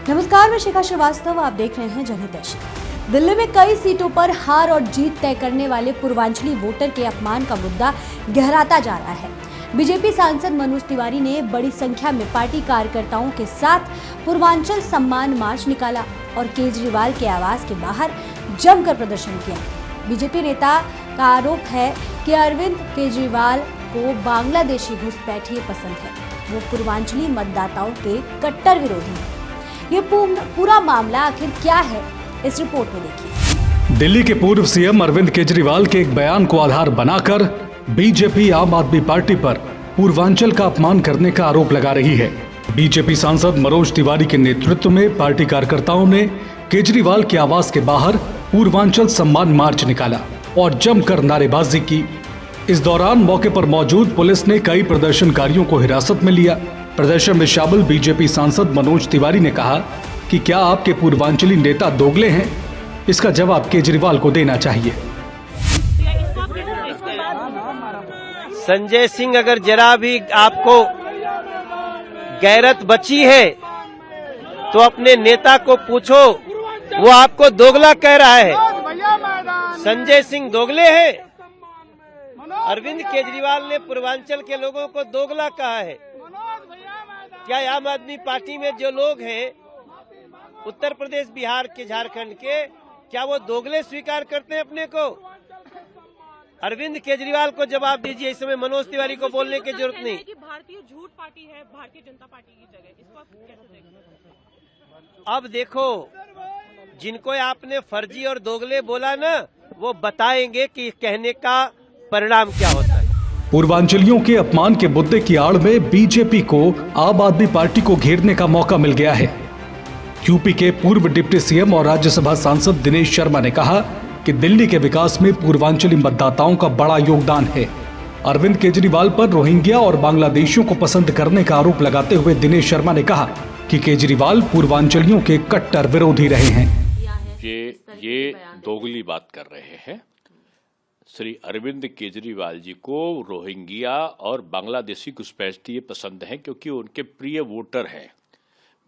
नमस्कार, मैं शिखा श्रीवास्तव, आप देख रहे हैं जनहितैष। दिल्ली में कई सीटों पर हार और जीत तय करने वाले पूर्वांचली वोटर के अपमान का मुद्दा गहराता जा रहा है। बीजेपी सांसद मनोज तिवारी ने बड़ी संख्या में पार्टी कार्यकर्ताओं के साथ पूर्वांचल सम्मान मार्च निकाला और केजरीवाल के आवास के बाहर जमकर प्रदर्शन किया। बीजेपी नेता का आरोप है कि अरविंद केजरीवाल को बांग्लादेशी घुसपैठिए पसंद है। वो पूर्वांचली मतदाताओं के कट्टर विरोधी हैं। ये पूरा मामला आखिर क्या है, इस रिपोर्ट में देखिए। दिल्ली के पूर्व सीएम अरविंद केजरीवाल के एक बयान को आधार बनाकर बीजेपी आम आदमी पार्टी पर पूर्वांचल का अपमान करने का आरोप लगा रही है। बीजेपी सांसद मनोज तिवारी के नेतृत्व में पार्टी कार्यकर्ताओं ने केजरीवाल के आवास के बाहर पूर्वांचल सम्मान मार्च निकाला और जमकर नारेबाजी की। इस दौरान मौके पर मौजूद पुलिस ने कई प्रदर्शनकारियों को हिरासत में लिया। प्रदर्शन में शामिल बीजेपी सांसद मनोज तिवारी ने कहा कि क्या आपके पूर्वांचली नेता दोगले हैं? इसका जवाब केजरीवाल को देना चाहिए। संजय सिंह, अगर जरा भी आपको गैरत बची है तो अपने नेता को पूछो, वो आपको दोगला कह रहा है। संजय सिंह दोगले हैं? अरविंद केजरीवाल ने पूर्वांचल के लोगों को दोगला कहा है। क्या आम आदमी पार्टी में जो लोग हैं उत्तर प्रदेश, बिहार के, झारखंड के, क्या वो दोगले स्वीकार करते हैं अपने को? अरविंद केजरीवाल को जवाब दीजिए। इस समय मनोज तिवारी को बोलने की जरूरत नहीं। भारतीय झूठ पार्टी है भारतीय जनता पार्टी की जगह, इसको आप कैसे देखेंगे? अब देखो, जिनको आपने फर्जी और दोगले बोला ना, वो बताएंगे कि कहने का परिणाम क्या होता है। पूर्वांचलियों के अपमान के मुद्दे की आड़ में बीजेपी को आम आदमी पार्टी को घेरने का मौका मिल गया है। यूपी के पूर्व डिप्टी सीएम और राज्यसभा सांसद दिनेश शर्मा ने कहा कि दिल्ली के विकास में पूर्वांचली मतदाताओं का बड़ा योगदान है। अरविंद केजरीवाल पर रोहिंग्या और बांग्लादेशियों को पसंद करने का आरोप लगाते हुए दिनेश शर्मा ने कहा कि केजरीवाल पूर्वांचलियों के कट्टर विरोधी रहे हैं। ये दोगली बात कर रहे हैं। श्री अरविंद केजरीवाल जी को रोहिंग्या और बांग्लादेशी घुसपैठिए पसंद हैं क्योंकि उनके प्रिय वोटर हैं।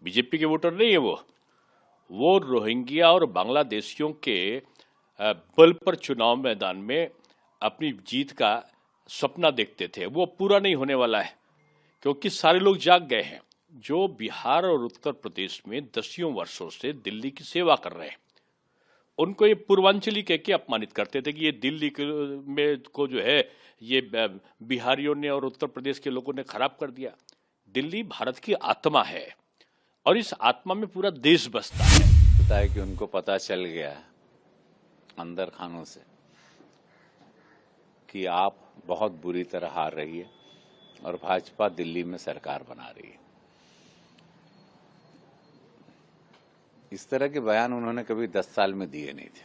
बीजेपी के वोटर नहीं है। वो रोहिंग्या और बांग्लादेशियों के बल पर चुनाव मैदान में अपनी जीत का सपना देखते थे। वो पूरा नहीं होने वाला है क्योंकि सारे लोग जाग गए हैं जो बिहार और उत्तर प्रदेश में दसियों वर्षों से दिल्ली की सेवा कर रहे हैं। उनको ये पूर्वांचली कह के अपमानित करते थे कि ये दिल्ली में को जो है ये बिहारियों ने और उत्तर प्रदेश के लोगों ने खराब कर दिया। दिल्ली भारत की आत्मा है और इस आत्मा में पूरा देश बसता है। पता है कि उनको पता चल गया अंदर खानों से कि आप बहुत बुरी तरह हार रही है और भाजपा दिल्ली में सरकार बना रही है। इस तरह के बयान उन्होंने कभी 10 साल में दिए नहीं थे।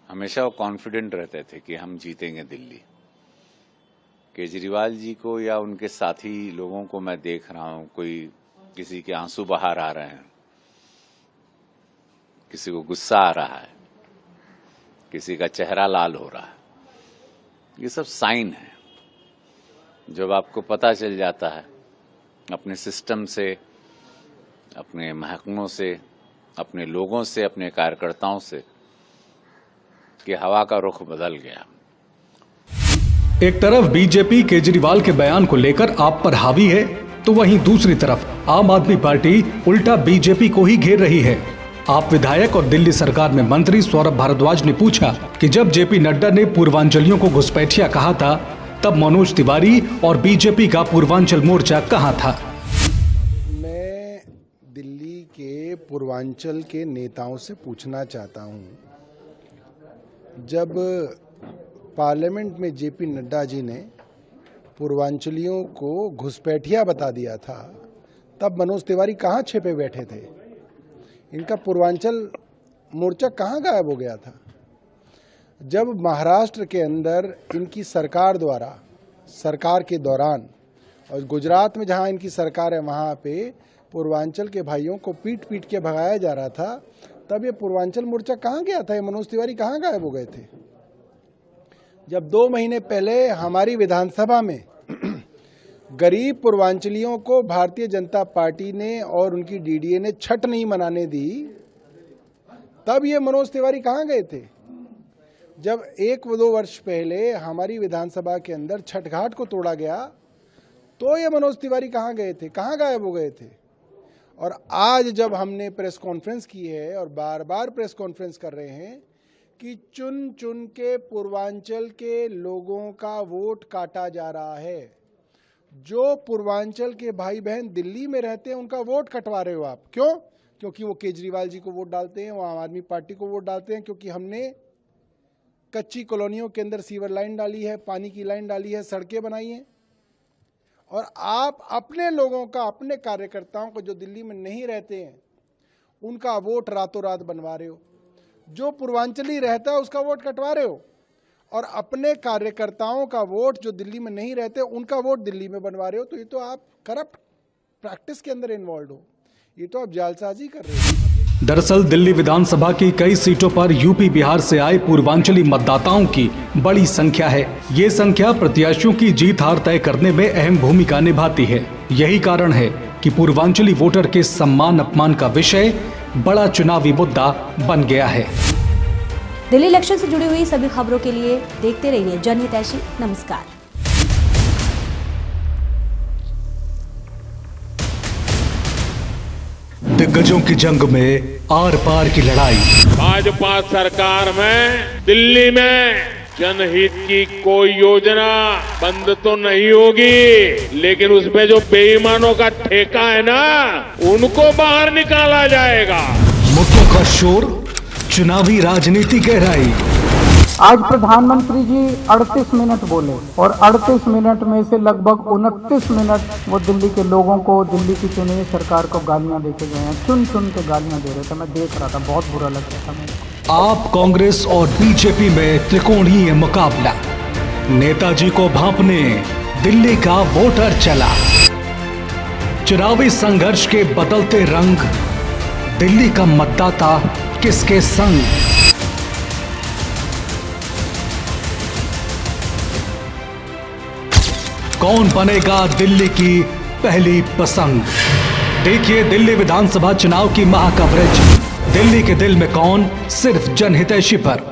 हमेशा वो कॉन्फिडेंट रहते थे कि हम जीतेंगे दिल्ली। केजरीवाल जी को या उनके साथी लोगों को मैं देख रहा हूं, कोई किसी के आंसू बाहर आ रहे हैं, किसी को गुस्सा आ रहा है, किसी का चेहरा लाल हो रहा है। ये सब साइन है। जब आपको पता चल जाता है अपने सिस्टम से, अपने महकमों से, अपने लोगों से, अपने कार्यकर्ताओं से कि हवा का रुख बदल गया। एक तरफ बीजेपी केजरीवाल के बयान को लेकर आप पर हावी है, तो वहीं दूसरी तरफ आम आदमी पार्टी उल्टा बीजेपी को ही घेर रही है। आप विधायक और दिल्ली सरकार में मंत्री सौरभ भारद्वाज ने पूछा कि जब जेपी नड्डा ने पूर्वांचलियों को घुसपैठिया कहा था, तब मनोज तिवारी और बीजेपी का पूर्वांचल मोर्चा कहां था? दिल्ली के पूर्वांचल के नेताओं से पूछना चाहता हूं, जब पार्लियामेंट में जेपी नड्डा जी ने पूर्वांचलियों को घुसपैठिया बता दिया था, तब मनोज तिवारी कहां छिपे बैठे थे? इनका पूर्वांचल मोर्चा कहां गायब हो गया था? जब महाराष्ट्र के अंदर इनकी सरकार द्वारा, सरकार के दौरान, और गुजरात में जहां इनकी सरकार है वहां पे पूर्वांचल के भाइयों को पीट पीट के भगाया जा रहा था, तब ये पूर्वांचल मोर्चा कहां गया था? ये मनोज तिवारी कहां गायब हो गए थे? जब 2 महीने पहले हमारी विधानसभा में गरीब पूर्वांचलियों को भारतीय जनता पार्टी ने और उनकी डीडीए ने छठ नहीं मनाने दी, तब ये मनोज तिवारी कहाँ गए थे? जब 1-2 वर्ष पहले हमारी विधानसभा के अंदर छठ घाट को तोड़ा गया, तो ये मनोज तिवारी कहाँ गए थे, कहाँ गायब हो गए थे? और आज जब हमने प्रेस कॉन्फ्रेंस की है और बार बार प्रेस कॉन्फ्रेंस कर रहे हैं कि चुन चुन के पूर्वांचल के लोगों का वोट काटा जा रहा है, जो पूर्वांचल के भाई बहन दिल्ली में रहते हैं उनका वोट कटवा रहे हो आप। क्यों? क्योंकि वो केजरीवाल जी को वोट डालते हैं, वो आम आदमी पार्टी को वोट डालते हैं, क्योंकि हमने कच्ची कॉलोनियों के अंदर सीवर लाइन डाली है, पानी की लाइन डाली है, सड़कें बनाई हैं। और आप अपने लोगों का, अपने कार्यकर्ताओं को जो दिल्ली में नहीं रहते हैं उनका वोट रातों रात बनवा रहे हो, जो पूर्वांचली रहता है उसका वोट कटवा रहे हो, और अपने कार्यकर्ताओं का वोट जो दिल्ली में नहीं रहते उनका वोट दिल्ली में बनवा रहे हो। तो ये तो आप करप्ट प्रैक्टिस के अंदर इन्वॉल्व हो, ये तो आप जालसाजी कर रहे हो। दरअसल दिल्ली विधानसभा की कई सीटों पर यूपी बिहार से आए पूर्वांचली मतदाताओं की बड़ी संख्या है। ये संख्या प्रत्याशियों की जीत हार तय करने में अहम भूमिका निभाती है। यही कारण है कि पूर्वांचली वोटर के सम्मान अपमान का विषय बड़ा चुनावी मुद्दा बन गया है। दिल्ली इलेक्शन से जुड़ी हुई सभी खबरों के लिए देखते रहिए जनहितैषी। नमस्कार। दिग्गजों की जंग में आर पार की लड़ाई। भाजपा सरकार में दिल्ली में जनहित की कोई योजना बंद तो नहीं होगी, लेकिन उसमें जो बेईमानों का ठेका है ना, उनको बाहर निकाला जाएगा। मुद्दों का शोर, चुनावी राजनीति गहराई। आज प्रधानमंत्री जी 38 मिनट बोले और 38 मिनट में से लगभग 29 मिनट वो दिल्ली के लोगों को, दिल्ली की चुनी हुई सरकार को गालियां देके गए हैं। चुन चुन के गालियां दे रहे थे, मैं देख रहा था, बहुत बुरा लग रहा था मेरे को। आप कांग्रेस और बीजेपी में त्रिकोणीय मुकाबला। नेताजी को भांपने दिल्ली का वोटर चला। चुनावी संघर्ष के बदलते रंग, दिल्ली का मतदाता किसके संग? कौन बनेगा दिल्ली की पहली पसंद? देखिए दिल्ली विधानसभा चुनाव की महा कवरेज। दिल्ली के दिल में कौन, सिर्फ जनहितैषी पर।